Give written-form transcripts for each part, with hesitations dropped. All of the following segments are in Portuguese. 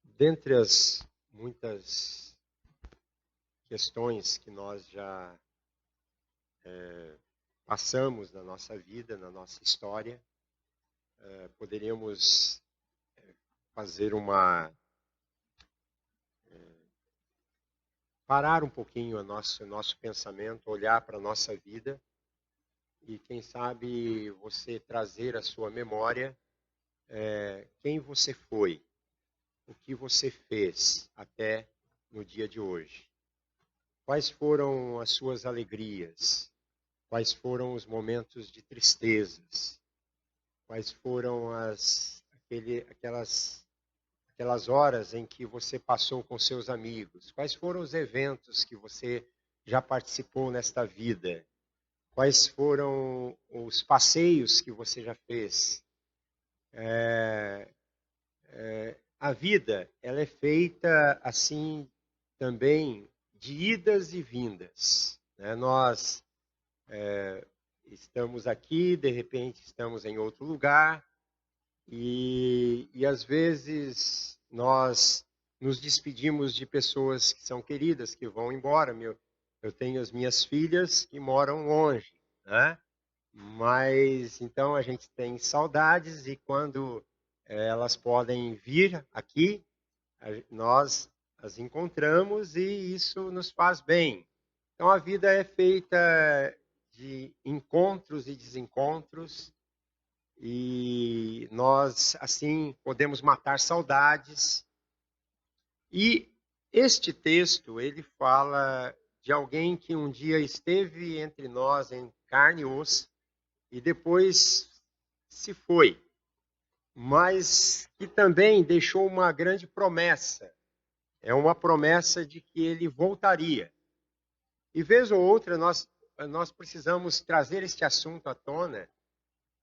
Dentre as muitas questões que nós já passamos na nossa vida, na nossa história, poderíamos fazer parar um pouquinho o nosso pensamento, olhar para a nossa vida e, quem sabe, você trazer à sua memória quem você foi, o que você fez até no dia de hoje. Quais foram as suas alegrias? Quais foram os momentos de tristezas? Quais foram aquelas horas em que você passou com seus amigos? Quais foram os eventos que você já participou nesta vida? Quais foram os passeios que você já fez? A vida, ela é feita assim também de idas e vindas, né? Nós estamos aqui, de repente estamos em outro lugar, e às vezes nós nos despedimos de pessoas que são queridas, que vão embora. Eu tenho as minhas filhas que moram longe, né? Mas então a gente tem saudades, e quando elas podem vir aqui, nós as encontramos, e isso nos faz bem. Então a vida é feita de encontros e desencontros, e nós assim podemos matar saudades. E este texto, ele fala de alguém que um dia esteve entre nós em carne e osso e depois se foi, mas que também deixou uma grande promessa. É uma promessa de que ele voltaria. E vez ou outra nós precisamos trazer este assunto à tona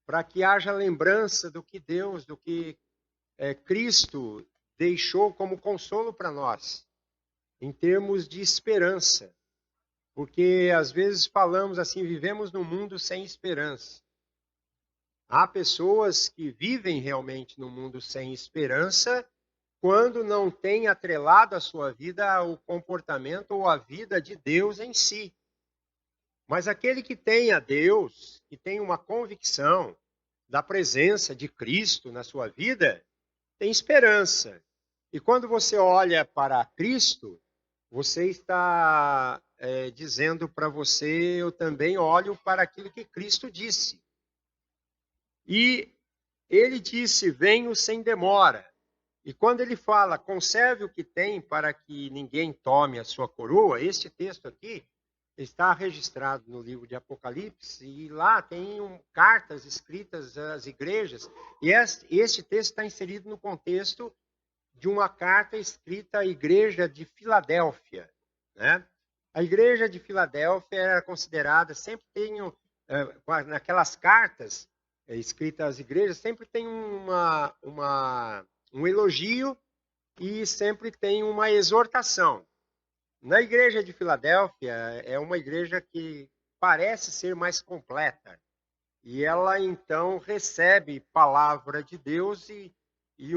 para que haja lembrança do que Deus, do que Cristo deixou como consolo para nós, em termos de esperança. Porque às vezes falamos assim, vivemos num mundo sem esperança. Há pessoas que vivem realmente num mundo sem esperança quando não têm atrelado a sua vida ao comportamento ou à vida de Deus em si. Mas aquele que tem a Deus, que tem uma convicção da presença de Cristo na sua vida, tem esperança. E quando você olha para Cristo, você está dizendo para você: eu também olho para aquilo que Cristo disse. E ele disse: venho sem demora. E quando ele fala: conserve o que tem para que ninguém tome a sua coroa, este texto aqui está registrado no livro de Apocalipse, e lá tem cartas escritas às igrejas, e este texto está inserido no contexto de uma carta escrita à igreja de Filadélfia, né? A igreja de Filadélfia era considerada, sempre tem, naquelas cartas escritas às igrejas, sempre tem um elogio e sempre tem uma exortação. Na igreja de Filadélfia, é uma igreja que parece ser mais completa, e ela então recebe palavra de Deus, e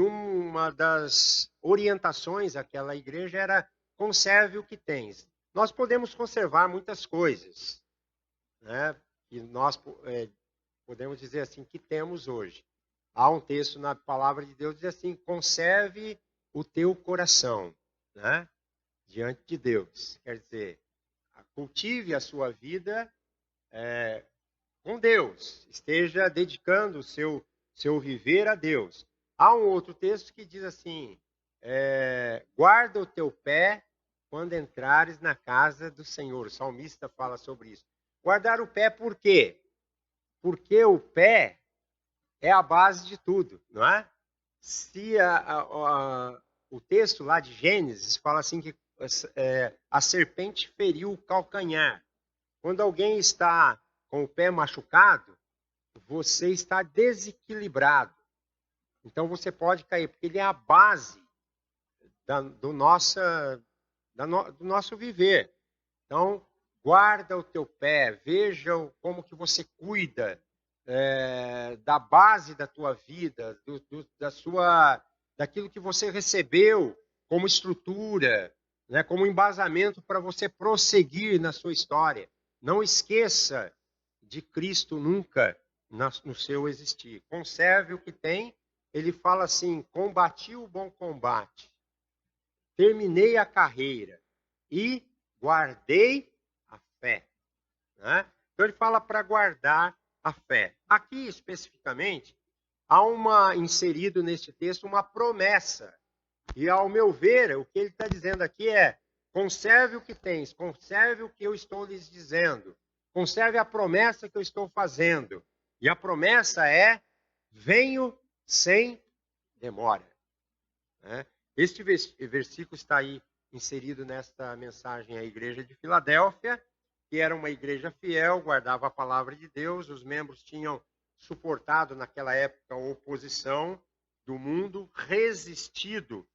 uma das orientações daquela igreja era: conserve o que tens. Nós podemos conservar muitas coisas, né? E nós podemos dizer assim que temos hoje. Há um texto na palavra de Deus que diz assim: conserve o teu coração, né, diante de Deus. Quer dizer, cultive a sua vida com Deus, esteja dedicando o seu viver a Deus. Há um outro texto que diz assim: guarda o teu pé quando entrares na casa do Senhor. O salmista fala sobre isso. Guardar o pé por quê? Porque o pé é a base de tudo, não é? Se o texto lá de Gênesis fala assim que a serpente feriu o calcanhar. Quando alguém está com o pé machucado, você está desequilibrado. Então você pode cair, porque ele é a base do nosso viver. Então, guarda o teu pé, veja como que você cuida da base da tua vida, daquilo que você recebeu como estrutura, né, como embasamento para você prosseguir na sua história. Não esqueça de Cristo nunca no seu existir. Conserve o que tem. Ele fala assim: combati o bom combate, terminei a carreira e guardei a fé. Né? Então ele fala para guardar a fé. Aqui especificamente há inserido neste texto uma promessa. E ao meu ver, o que ele está dizendo aqui é: conserve o que tens, conserve o que eu estou lhes dizendo, conserve a promessa que eu estou fazendo. E a promessa é: venho sem demora. Né? Este versículo está aí inserido nesta mensagem à igreja de Filadélfia, que era uma igreja fiel, guardava a palavra de Deus, os membros tinham suportado naquela época a oposição do mundo, resistido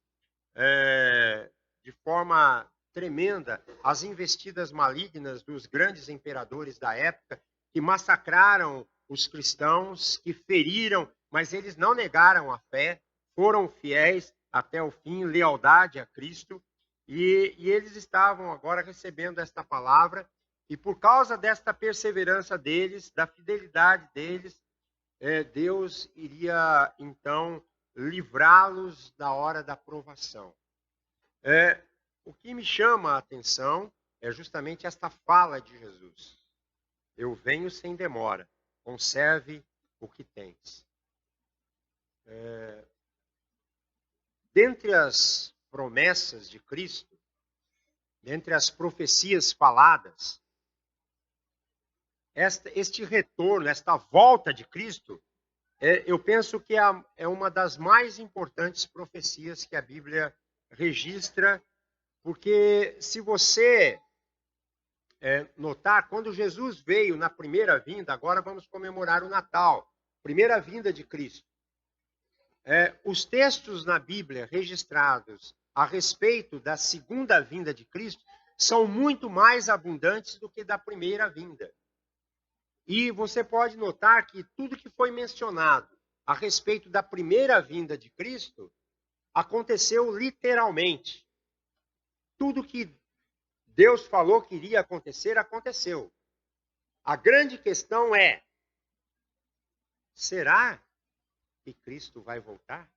de forma tremenda às investidas malignas dos grandes imperadores da época, que massacraram os cristãos, que feriram, mas eles não negaram a fé, foram fiéis até o fim, lealdade a Cristo, e eles estavam agora recebendo esta palavra, e por causa desta perseverança deles, da fidelidade deles, Deus iria, então, livrá-los da hora da provação. O que me chama a atenção é justamente esta fala de Jesus. Eu venho sem demora, conserve o que tens. Dentre as promessas de Cristo, dentre as profecias faladas, este retorno, esta volta de Cristo, eu penso que é uma das mais importantes profecias que a Bíblia registra, porque se você notar, quando Jesus veio na primeira vinda, agora vamos comemorar o Natal, primeira vinda de Cristo. Os textos na Bíblia registrados a respeito da segunda vinda de Cristo são muito mais abundantes do que da primeira vinda. E você pode notar que tudo que foi mencionado a respeito da primeira vinda de Cristo aconteceu literalmente. Tudo que Deus falou que iria acontecer, aconteceu. A grande questão é: será que Cristo vai voltar?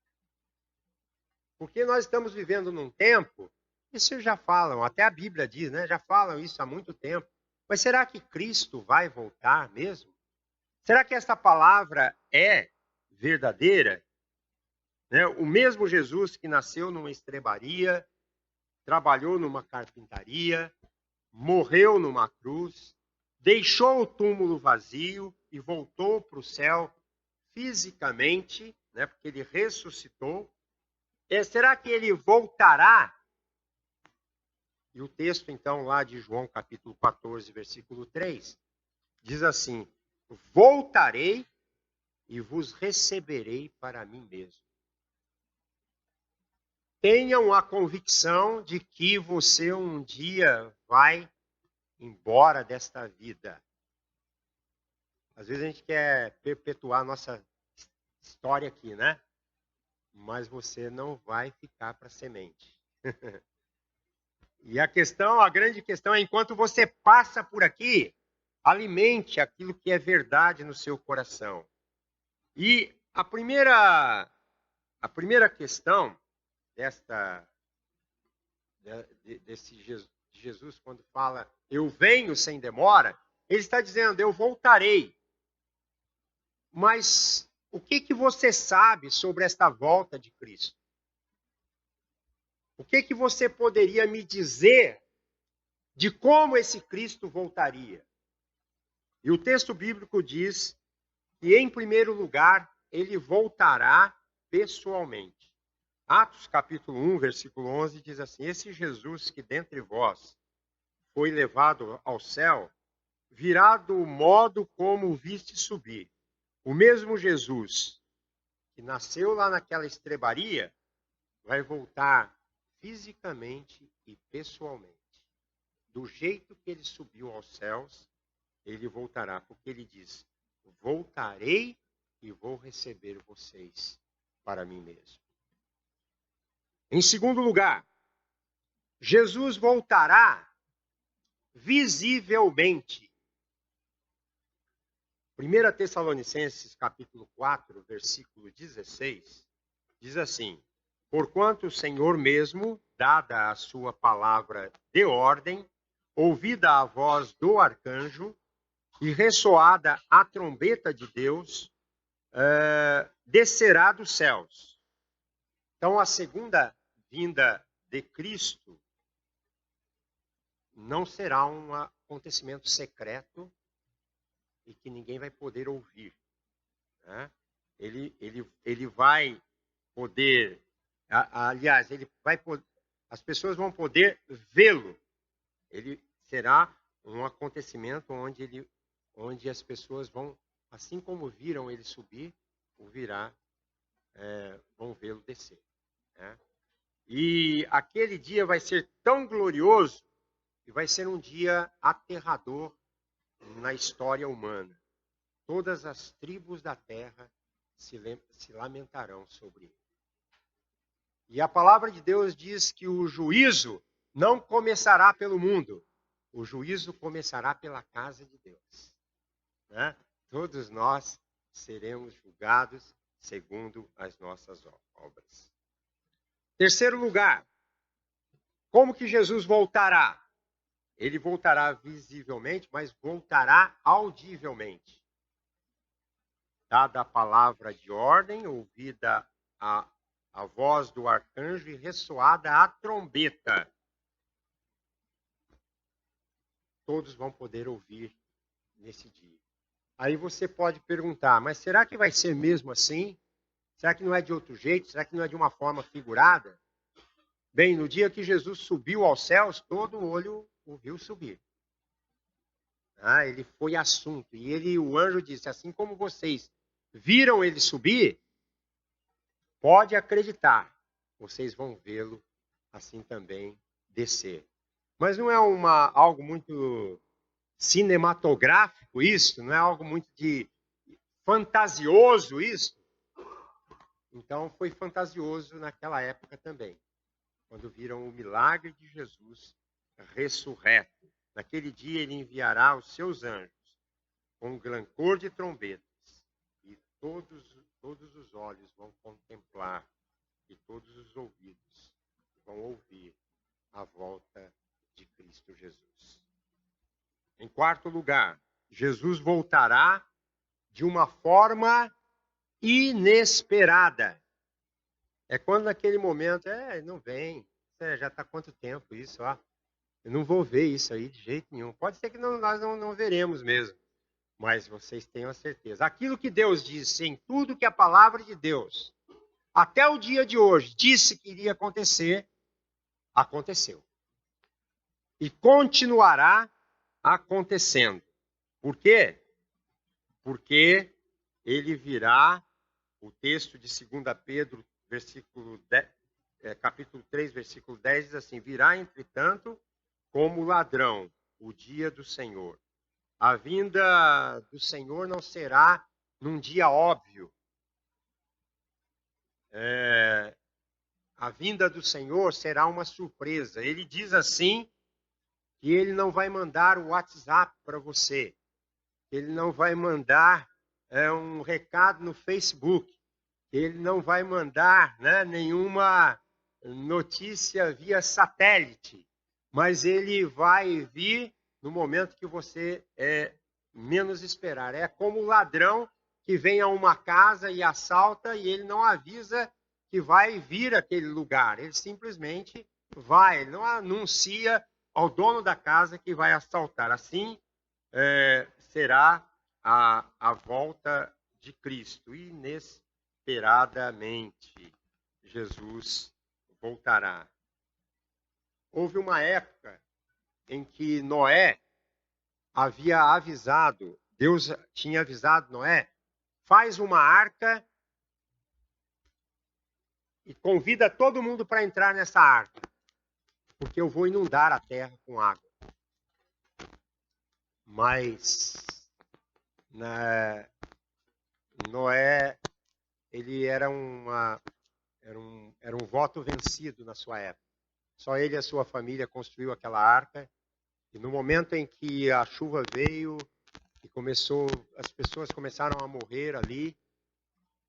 Porque nós estamos vivendo num tempo, isso já falam, até a Bíblia diz, né? Já falam isso há muito tempo. Mas será que Cristo vai voltar mesmo? Será que essa palavra é verdadeira? Né? O mesmo Jesus que nasceu numa estrebaria, trabalhou numa carpintaria, morreu numa cruz, deixou o túmulo vazio e voltou para o céu fisicamente, né, porque ele ressuscitou. Será que ele voltará? E o texto, então, lá de João, capítulo 14, versículo 3, diz assim: voltarei e vos receberei para mim mesmo. Tenham a convicção de que você um dia vai embora desta vida. Às vezes a gente quer perpetuar a nossa história aqui, né? Mas você não vai ficar para semente. E a grande questão é, enquanto você passa por aqui, alimente aquilo que é verdade no seu coração. E a primeira questão desse Jesus, quando fala, eu venho sem demora, ele está dizendo, eu voltarei. Mas o que você sabe sobre esta volta de Cristo? O que você poderia me dizer de como esse Cristo voltaria? E o texto bíblico diz que, em primeiro lugar, ele voltará pessoalmente. Atos capítulo 1, versículo 11, diz assim: esse Jesus que dentre vós foi levado ao céu, virá do modo como o viste subir. O mesmo Jesus que nasceu lá naquela estrebaria vai voltar fisicamente e pessoalmente. Do jeito que ele subiu aos céus, ele voltará, porque ele diz: voltarei e vou receber vocês para mim mesmo. Em segundo lugar, Jesus voltará visivelmente. 1 Tessalonicenses, capítulo 4, versículo 16, diz assim: porquanto o Senhor mesmo, dada a sua palavra de ordem, ouvida a voz do arcanjo e ressoada a trombeta de Deus, descerá dos céus. Então, a segunda vinda de Cristo não será um acontecimento secreto e que ninguém vai poder ouvir. Né? Ele vai poder, aliás, as pessoas vão poder vê-lo. Ele será um acontecimento onde as pessoas vão, assim como viram ele subir, vão vê-lo descer. Né? E aquele dia vai ser tão glorioso e vai ser um dia aterrador na história humana. Todas as tribos da terra se lamentarão sobre ele. E a palavra de Deus diz que o juízo não começará pelo mundo, o juízo começará pela casa de Deus. Né? Todos nós seremos julgados segundo as nossas obras. Terceiro lugar, como que Jesus voltará? Ele voltará visivelmente, mas voltará audivelmente. Dada a palavra de ordem, ouvida a voz do arcanjo e ressoada a trombeta. Todos vão poder ouvir nesse dia. Aí você pode perguntar, mas será que vai ser mesmo assim? Será que não é de outro jeito? Será que não é de uma forma figurada? Bem, no dia que Jesus subiu aos céus, todo olho o viu subir. Ele foi assunto. E o anjo disse, assim como vocês viram ele subir, pode acreditar, vocês vão vê-lo assim também descer. Mas não é algo muito cinematográfico isso? Não é algo muito fantasioso isso? Então foi fantasioso naquela época também, quando viram o milagre de Jesus ressurreto. Naquele dia ele enviará os seus anjos com clangor de trombetas, e todos os olhos vão contemplar e todos os ouvidos vão ouvir a volta de Cristo Jesus. Em quarto lugar, Jesus voltará de uma forma inesperada. É quando naquele momento, não vem, já está há quanto tempo isso, eu não vou ver isso aí de jeito nenhum. Pode ser que nós não veremos mesmo, mas vocês tenham a certeza. Aquilo que Deus disse em tudo que a palavra de Deus, até o dia de hoje, disse que iria acontecer, aconteceu. E continuará acontecendo. Por quê? Porque ele virá, o texto de 2 Pedro, capítulo 3, versículo 10, diz assim, virá, entretanto, como ladrão, o dia do Senhor. A vinda do Senhor não será num dia óbvio. A vinda do Senhor será uma surpresa. Ele diz assim, que ele não vai mandar o WhatsApp para você. Ele não vai mandar um recado no Facebook. Ele não vai mandar nenhuma notícia via satélite. Mas ele vai vir no momento que você menos esperar. É como o ladrão que vem a uma casa e assalta e ele não avisa que vai vir àquele lugar. Ele simplesmente vai, ele não anuncia ao dono da casa que vai assaltar. Assim será a volta de Cristo. Inesperadamente, Jesus voltará. Houve uma época em que Noé havia avisado, Deus tinha avisado Noé, faz uma arca e convida todo mundo para entrar nessa arca, porque eu vou inundar a terra com água. Mas Noé, ele era um voto vencido na sua época. Só ele e a sua família construiu aquela arca. E no momento em que a chuva veio e as pessoas começaram a morrer ali,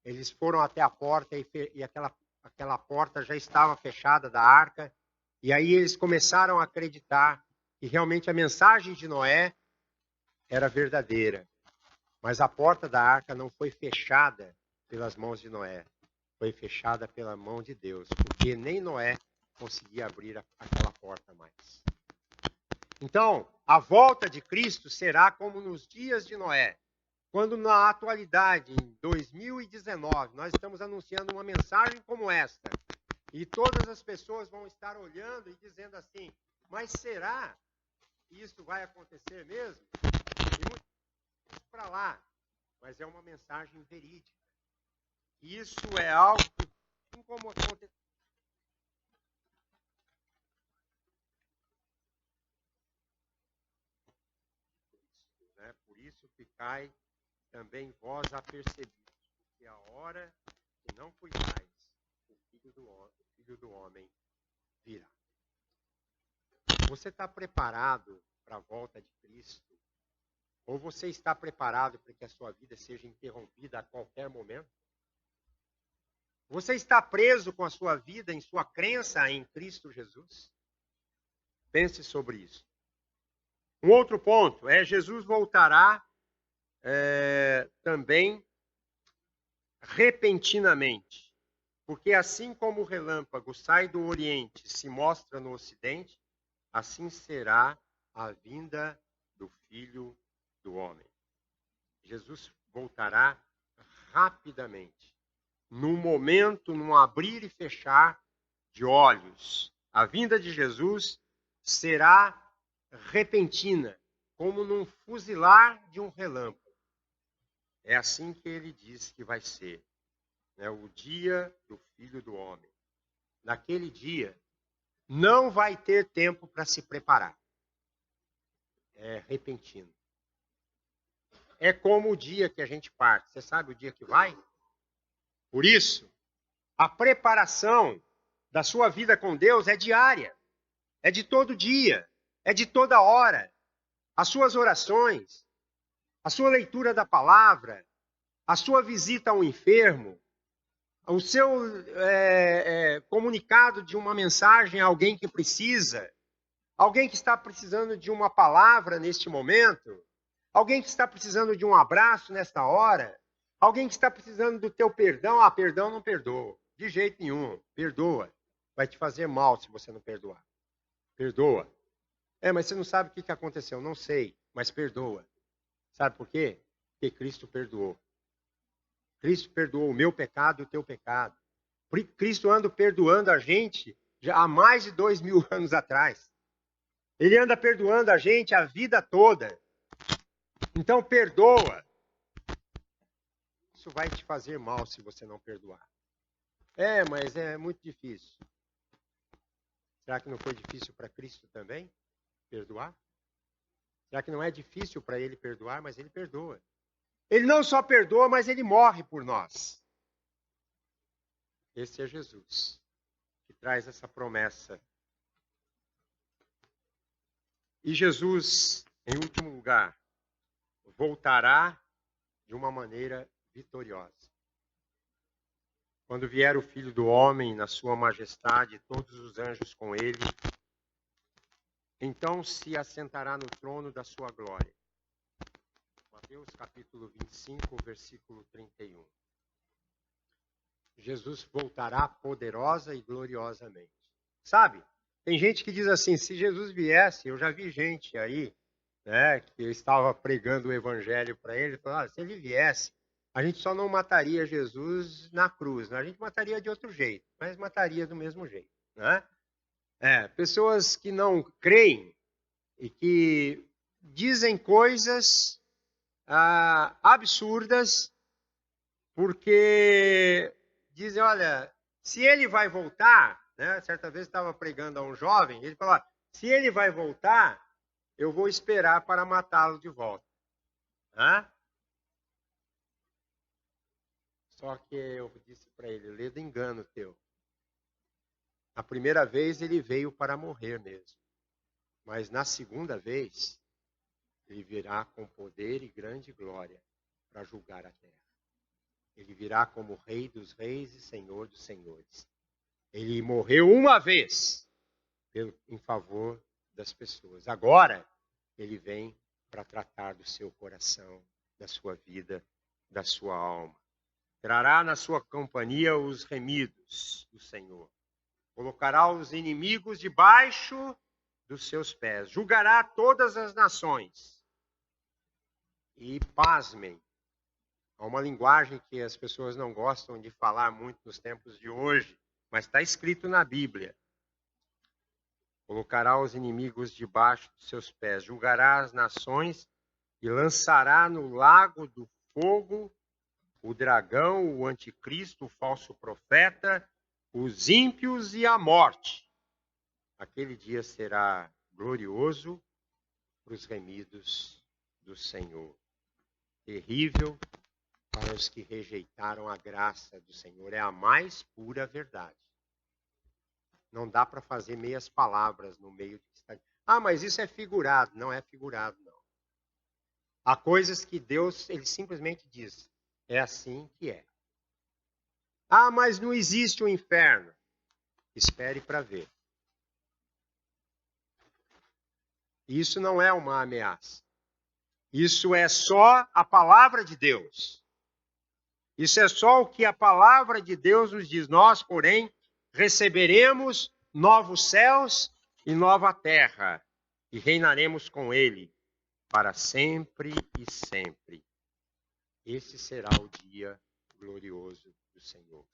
eles foram até a porta e aquela porta já estava fechada da arca. E aí eles começaram a acreditar que realmente a mensagem de Noé era verdadeira. Mas a porta da arca não foi fechada pelas mãos de Noé. Foi fechada pela mão de Deus, porque nem Noé conseguia abrir aquela porta mais. Então, a volta de Cristo será como nos dias de Noé. Quando na atualidade, em 2019, nós estamos anunciando uma mensagem como esta, e todas as pessoas vão estar olhando e dizendo assim, mas será que isso vai acontecer mesmo? E muito para lá, mas é uma mensagem verídica. Isso é algo que, como aconteceu, né? Por isso ficai também vós apercebidos, porque a hora que não cuidais, o filho do homem virá. Você está preparado para a volta de Cristo? Ou você está preparado para que a sua vida seja interrompida a qualquer momento? Você está preso com a sua vida em sua crença em Cristo Jesus? Pense sobre isso. Um outro ponto é Jesus voltará também repentinamente. Porque assim como o relâmpago sai do Oriente e se mostra no Ocidente, assim será a vinda do Filho do Homem. Jesus voltará rapidamente, num momento, num abrir e fechar de olhos. A vinda de Jesus será repentina, como num fuzilar de um relâmpago. É assim que ele diz que vai ser, né? O dia do Filho do Homem. Naquele dia, não vai ter tempo para se preparar. É repentino. É como o dia que a gente parte. Você sabe o dia que vai? Por isso, a preparação da sua vida com Deus é diária. É de todo dia. É de toda hora. As suas orações, a sua leitura da palavra, a sua visita ao enfermo, o seu comunicado de uma mensagem a alguém que precisa, alguém que está precisando de uma palavra neste momento, alguém que está precisando de um abraço nesta hora, alguém que está precisando do teu perdão. Ah, perdão não perdoa, de jeito nenhum, perdoa. Vai te fazer mal se você não perdoar. Perdoa. Mas você não sabe o que aconteceu. Não sei, mas perdoa. Sabe por quê? Porque Cristo perdoou. Cristo perdoou o meu pecado e o teu pecado. Cristo anda perdoando a gente já há mais de 2000 anos atrás. Ele anda perdoando a gente a vida toda. Então perdoa. Isso vai te fazer mal se você não perdoar. Mas é muito difícil. Será que não foi difícil para Cristo também perdoar? Será que não é difícil para ele perdoar, mas ele perdoa? Ele não só perdoa, mas ele morre por nós. Esse é Jesus, que traz essa promessa. E Jesus, em último lugar, voltará de uma maneira vitoriosa. Quando vier o Filho do Homem na sua majestade, todos os anjos com ele, então se assentará no trono da sua glória. Mateus capítulo 25, versículo 31. Jesus voltará poderosa e gloriosamente. Sabe, tem gente que diz assim, se Jesus viesse, eu já vi gente aí, né, que eu estava pregando o evangelho para ele, falou, se ele viesse, a gente só não mataria Jesus na cruz, né? A gente mataria de outro jeito, mas mataria do mesmo jeito, né? Pessoas que não creem e que dizem coisas absurdas porque dizem, olha, se ele vai voltar, né? Certa vez estava pregando a um jovem, ele falou, se ele vai voltar, eu vou esperar para matá-lo de volta. Hã? Só que eu disse para ele, lê do engano teu. A primeira vez ele veio para morrer mesmo. Mas na segunda vez, ele virá com poder e grande glória para julgar a terra. Ele virá como Rei dos Reis e Senhor dos Senhores. Ele morreu uma vez em favor das pessoas. Agora, ele vem para tratar do seu coração, da sua vida, da sua alma. Trará na sua companhia os remidos do Senhor. Colocará os inimigos debaixo dos seus pés. Julgará todas as nações. E pasmem, há uma linguagem que as pessoas não gostam de falar muito nos tempos de hoje, mas está escrito na Bíblia. Colocará os inimigos debaixo dos seus pés. Julgará as nações e lançará no lago do fogo o dragão, o anticristo, o falso profeta, os ímpios e a morte. Aquele dia será glorioso para os remidos do Senhor. Terrível para os que rejeitaram a graça do Senhor. É a mais pura verdade. Não dá para fazer meias palavras no meio de estar. Ah, mas isso é figurado. Não é figurado, não. Há coisas que Deus, ele simplesmente diz. É assim que é. Ah, mas não existe o inferno. Espere para ver. Isso não é uma ameaça. Isso é só a palavra de Deus. Isso é só o que a palavra de Deus nos diz. Nós, porém, receberemos novos céus e nova terra, e reinaremos com ele para sempre e sempre. Esse será o dia glorioso do Senhor.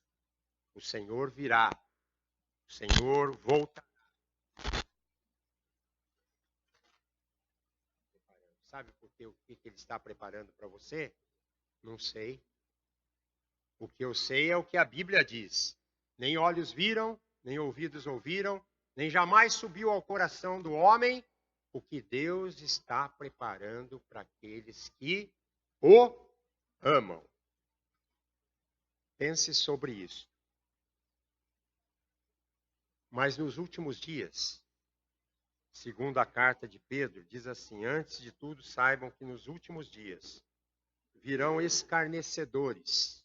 O Senhor virá. O Senhor voltará. Sabe por quê? O que ele está preparando para você? Não sei. O que eu sei é o que a Bíblia diz. Nem olhos viram, nem ouvidos ouviram, nem jamais subiu ao coração do homem o que Deus está preparando para aqueles que o amam. Pense sobre isso. Mas nos últimos dias, segundo a carta de Pedro, diz assim: antes de tudo, saibam que nos últimos dias virão escarnecedores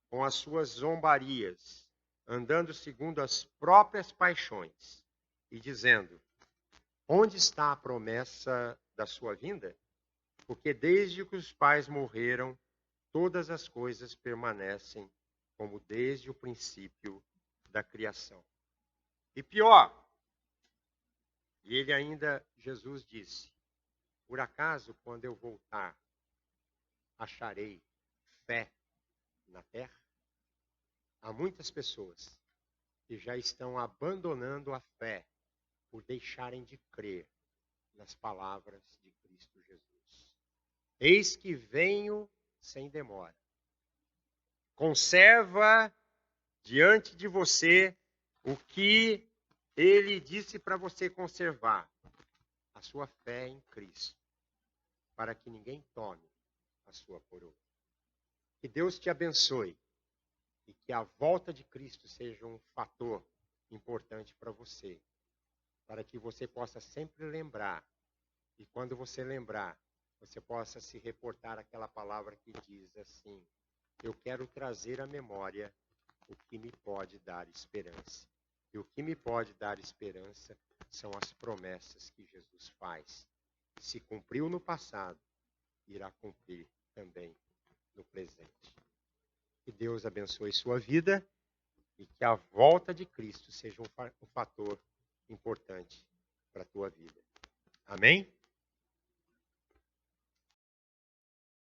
com as suas zombarias, andando segundo as próprias paixões, e dizendo: onde está a promessa da sua vinda? Porque desde que os pais morreram, todas as coisas permanecem como desde o princípio da criação. E pior, e ele ainda, Jesus disse: por acaso, quando eu voltar, acharei fé na terra? Há muitas pessoas que já estão abandonando a fé por deixarem de crer nas palavras de Cristo Jesus. Eis que venho sem demora. Conserva diante de você o que ele disse para você conservar, a sua fé em Cristo, para que ninguém tome a sua coroa. Que Deus te abençoe e que a volta de Cristo seja um fator importante para você, para que você possa sempre lembrar, e quando você lembrar, você possa se reportar àquela palavra que diz assim: eu quero trazer à memória o que me pode dar esperança. E o que me pode dar esperança são as promessas que Jesus faz. Se cumpriu no passado, irá cumprir também no presente. Que Deus abençoe sua vida e que a volta de Cristo seja um fator importante para a tua vida. Amém?